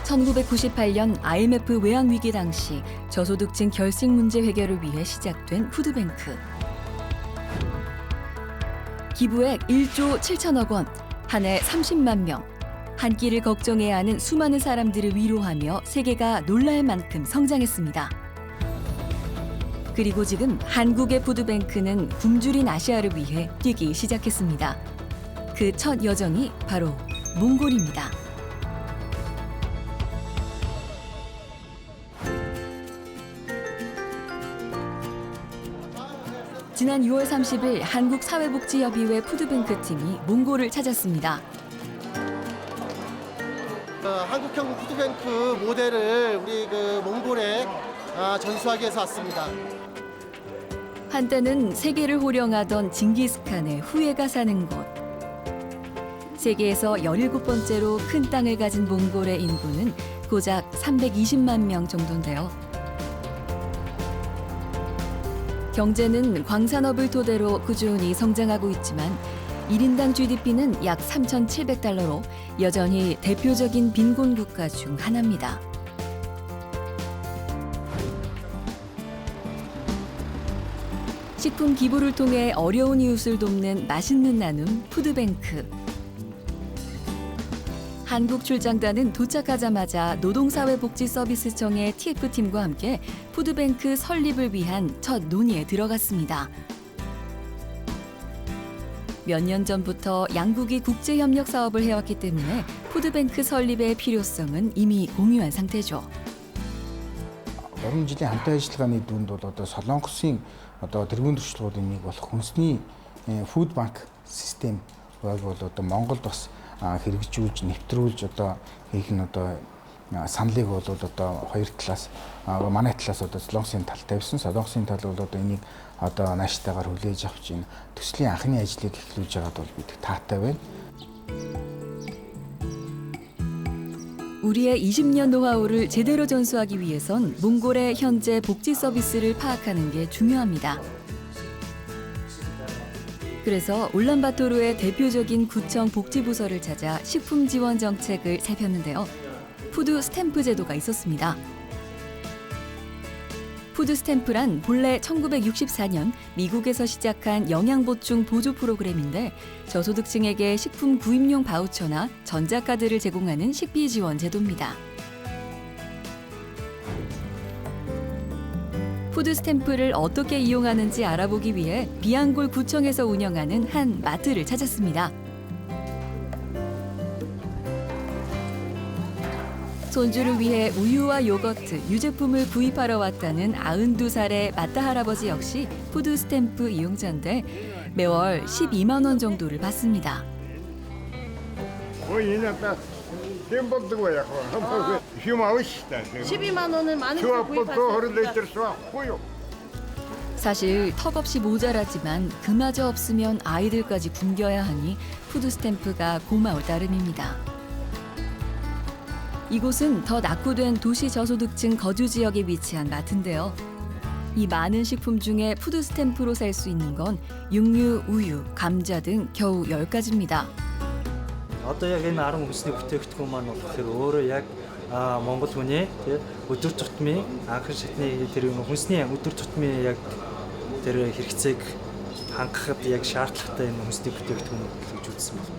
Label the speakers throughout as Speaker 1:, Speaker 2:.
Speaker 1: 1998년 IMF 외환 위기 당시 저소득층 결식 문제 해결을 위해 시작된 푸드뱅크. 기부액 1조 7천억 원, 한 해 30만 명. 한 끼를 걱정해야 하는 수많은 사람들을 위로하며 세계가 놀랄 만큼 성장했습니다. 그리고 지금 한국의 푸드뱅크는 굶주린 아시아를 위해 뛰기 시작했습니다. 그 첫 여정이 바로 몽골입니다. 지난 6월 30일 한국사회복지협의회 푸드뱅크 팀이 몽골을 찾았습니다.
Speaker 2: 한국형 푸드뱅크 모델을 우리 몽골에 전수하기 위해서 왔습니다.
Speaker 1: 한때는 세계를 호령하던 징기스칸의 후예가 사는 곳. 세계에서 17번째로 큰 땅을 가진 몽골의 인구는 고작 320만 명 정도인데요. 경제는 광산업을 토대로 꾸준히 성장하고 있지만 1인당 GDP는 약 3,700달러로 여전히 대표적인 빈곤 국가 중 하나입니다. 식품 기부를 통해 어려운 이웃을 돕는 맛있는 나눔 푸드뱅크. 한국 출장단은 도착하자마자 노동사회복지서비스청의 TF팀과 함께 푸드뱅크 설립을 위한 첫 논의에 들어갔습니다. 몇 년 전부터 양국이 국제협력 사업을 해왔기 때문에 푸드뱅크 설립의 필요성은 이미 공유한 상태죠.
Speaker 3: Уран жилийн хамтын ажиллагааны дүнд бол одоо Солонгосын одоо тэргуун туршлагуудын нэг болох хүнсний фуд банк систем бол одоо Монголд бас хэрэгжүүлж нэвтрүүлж одоо хийх нь одоо саналыг бол одоо хоёр талаас манай талаас одоо Солонгосын тал тавьсан. Солонгосын тал бол одоо энийг одоо нааштайгаар хүлээж авч ийн төслийн анхны ажлыг эхлүүлж байгаад бол бид таатай байна.
Speaker 1: 우리의 20년 노하우를 제대로 전수하기 위해선 몽골의 현재 복지 서비스를 파악하는 게 중요합니다. 그래서 울란바토르의 대표적인 구청 복지부서를 찾아 식품 지원 정책을 살폈는데요. 푸드 스탬프 제도가 있었습니다. 푸드 스탬프란 본래 1964년 미국에서 시작한 영양보충 보조 프로그램인데 저소득층에게 식품 구입용 바우처나 전자카드를 제공하는 식비 지원 제도입니다. 푸드 스탬프를 어떻게 이용하는지 알아보기 위해 비앙골 구청에서 운영하는 한 마트를 찾았습니다. 손주를 위해 우유와 요거트, 유제품을 구입하러 왔다는 92살의 마따 할아버지 역시 푸드 스탬프 이용자인데 매월 12만 원 정도를 받습니다.
Speaker 4: 12만 원을 많은 걸 구입하세요.
Speaker 1: 사실 턱없이 모자라지만 그마저 없으면 아이들까지 굶겨야 하니 푸드 스탬프가 고마울 따름입니다. 이곳은 더 낙후된 도시 저소득층 거주 지역에 위치한 마트인데요. 이 많은 식품 중에 푸드 스탬프로 살 수 있는 건 육류, 우유, 감자 등 겨우 10가지입니다.
Speaker 5: Одоо яг энэ 10 хүнсний бүтээгдэхүүн маань болохоор өөрөө яг Монгол хүний өдөр тутмын анхан шатны тэр хүнсний өдөр тутмын яг тэр хэрэгцээг хангахад яг шаардлагатай энэ хүнсний бүтээгдэхүүн гэж үзсэн байна.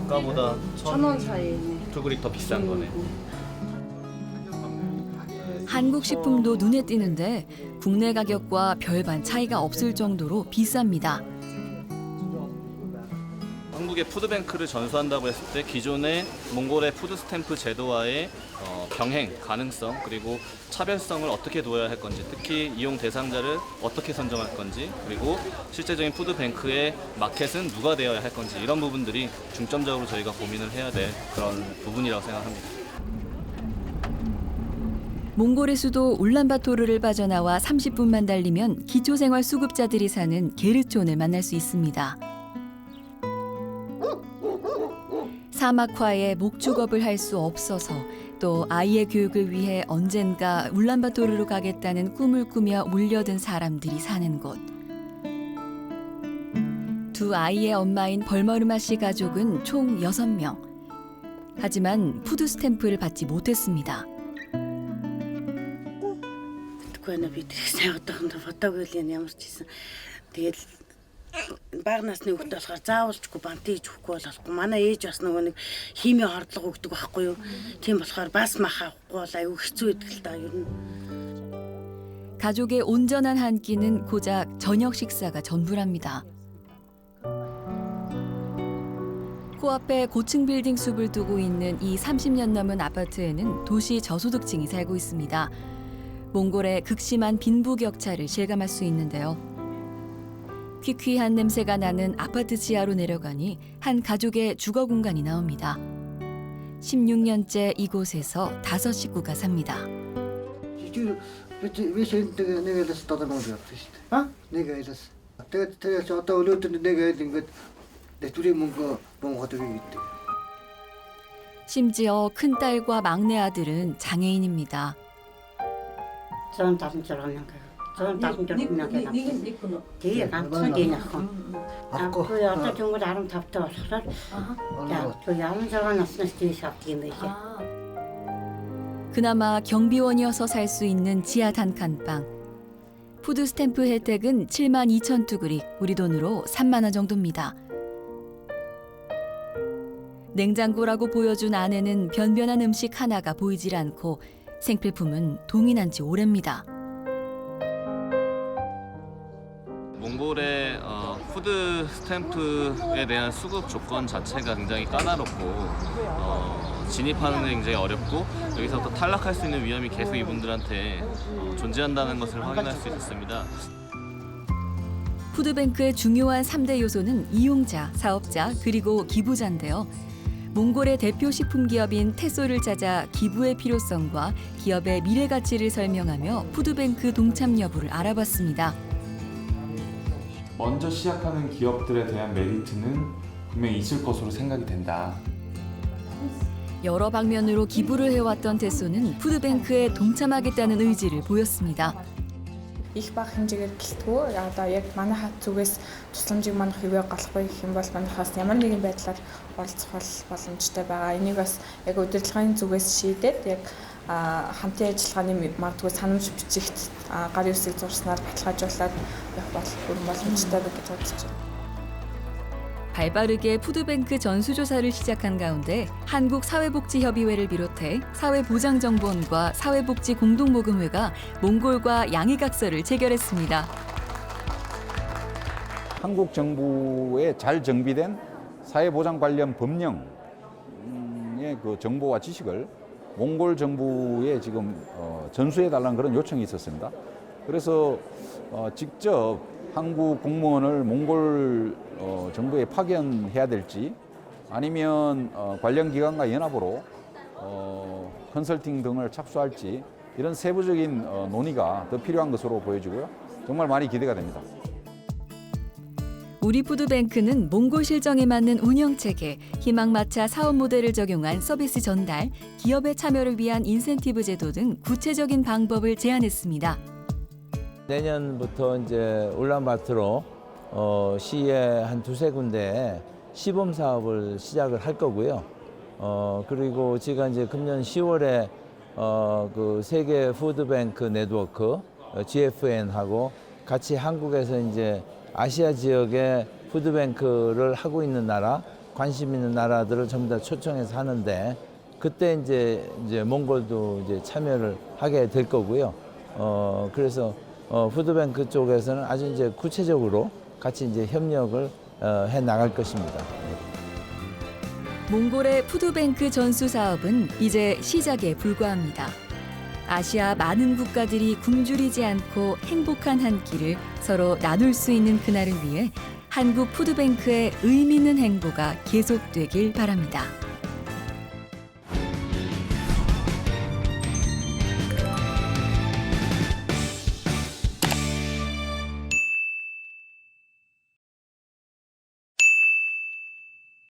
Speaker 6: 아까보다
Speaker 4: 1,000원 차이네.
Speaker 6: 불굴이 더 비싼 거네.
Speaker 1: 한국 식품도 눈에 띄는데 국내 가격과 별반 차이가 없을 정도로 비쌉니다.
Speaker 6: 한국의 푸드뱅크를 전수한다고 했을 때 기존의 몽골의 푸드 스탬프 제도와의 병행 가능성 그리고 차별성을 어떻게 두어야 할 건지 특히 이용 대상자를 어떻게 선정할 건지 그리고 실제적인 푸드뱅크의 마켓은 누가 되어야 할 건지 이런 부분들이 중점적으로 저희가 고민을 해야 될 그런 부분이라고 생각합니다.
Speaker 1: 몽골의 수도 울란바토르를 빠져나와 30분만 달리면 기초생활수급자들이 사는 게르촌을 만날 수 있습니다. 사막화에 목축업을 할 수 없어서 또 아이의 교육을 위해 언젠가 울란바토르로 가겠다는 꿈을 꾸며 몰려든 사람들이 사는 곳. 두 아이의 엄마인 벌머르마 씨 가족은 총 6명. 하지만 푸드 스탬프를 받지 못했습니다.
Speaker 7: Тэгэхгүй нэ бид их сайн одоохондоо фотог үйл ямар ч гэсэн тэгэл бага насны хүүхд болохоор заавалжгүй бант хийж өгөхгүй болохгүй. Манай ээж бас нөгөө нэг химийн хордлого өгдөг байхгүй юу. Тийм болохоор бас мах авахгүй бол аюу хэцүү байдаг л да ер нь.
Speaker 1: 가족의 온전한 한 끼는 고작 저녁 식사가 전부랍니다. 코앞에 고층 빌딩 숲을 두고 있는 이 30년 넘은 아파트에는 도시 저소득층이 살고 있습니다. 몽골의 극심한 빈부격차를 실감할 수 있는데요. 퀴퀴한 냄새가 나는 아파트 지하로 내려가니 한 가족의 주거 공간이 나옵니다. 16년째 이곳에서 5 식구가 삽니다. 심지어 큰딸과 막내 아들은 장애인입니다.
Speaker 7: 176 명. Тэгээ ганцхан гээ нөхөн. Ахгүй одоо тэнгууд 15 таа болохоор яг 16 наснаас тийш авдаг юм байлээ.
Speaker 1: 그나마 경비원이어서 살 수 있는 지하 단칸방. 푸드 스탬프 혜택은 72,000투그릭, 우리 돈으로 3만 원 정도입니다. 냉장고라고 보여준 안에는 변변한 음식 하나가 보이질 않고 생필품은 동인한 지 오래입니다.
Speaker 6: 몽골의 푸드 스탬프에 대한 수급 조건 자체가 굉장히 까다롭고 진입하는 데 굉장히 어렵고 여기서부터 탈락할 수 있는 위험이 계속 이분들한테 존재한다는 것을 확인할 수 있었습니다.
Speaker 1: 푸드뱅크의 중요한 3대 요소는 이용자, 사업자, 그리고 기부자인데요. 몽골의 대표 식품 기업인 테소를 찾아 기부의 필요성과 기업의 미래 가치를 설명하며 푸드뱅크 동참 여부를 알아봤습니다.
Speaker 8: 먼저 시작하는 기업들에 대한 메리트는 분명히 있을 것으로 생각이 된다.
Speaker 1: 여러 방면으로 기부를 해왔던 테소는 푸드뱅크에 동참하겠다는 의지를 보였습니다.
Speaker 9: их баг хэмжээгээр гэлтгүү одоо яг манай хат зүгээс тусламжийг манайх хэвээ голохгүй гэх юм бол манайхаас ямар нэгэн байдлаар оролцох боломжтой байгаа. Энийг бас яг удирдлагын зүгээс шийдээд яг хамтын ажиллагааны магадгүй санамж бичигт гар үсэг зурснаар баталгаажуулаад явах боломжтой гэж бодож байна.
Speaker 1: 발빠르게 푸드뱅크 전수조사를 시작한 가운데 한국사회복지협의회를 비롯해 사회보장정보원과 사회복지공동모금회가 몽골과 양해각서를 체결했습니다.
Speaker 10: 한국 정부에 잘 정비된 사회보장 관련 법령의 그 정보와 지식을 몽골 정부에 지금 전수해달라는 그런 요청이 있었습니다. 그래서 직접 한국 공무원을 몽골 정부에 파견해야 될지 아니면 관련 기관과 연합으로 컨설팅 등을 착수할지 이런 세부적인 논의가 더 필요한 것으로 보여지고요. 정말 많이 기대가 됩니다.
Speaker 1: 우리 푸드뱅크는 몽골 실정에 맞는 운영체계, 희망마차 사업 모델을 적용한 서비스 전달, 기업의 참여를 위한 인센티브 제도 등 구체적인 방법을 제안했습니다.
Speaker 11: 내년부터 이제 울란바토르 시에 한 2-3군데 시범 사업을 시작을 할 거고요. 그리고 제가 이제 금년 10월에 그 세계 푸드뱅크 네트워크 GFN하고 같이 한국에서 이제 아시아 지역에 푸드뱅크를 하고 있는 나라, 관심 있는 나라들을 전부 다 초청해서 하는데 그때 이제 몽골도 이제 참여를 하게 될 거고요. 그래서 푸드뱅크 쪽에서는 아주 이제 구체적으로 같이 이제 협력을 해 나갈 것입니다.
Speaker 1: 몽골의 푸드뱅크 전수 사업은 이제 시작에 불과합니다. 아시아 많은 국가들이 굶주리지 않고 행복한 한 끼를 서로 나눌 수 있는 그날을 위해 한국 푸드뱅크의 의미 있는 행보가 계속되길 바랍니다.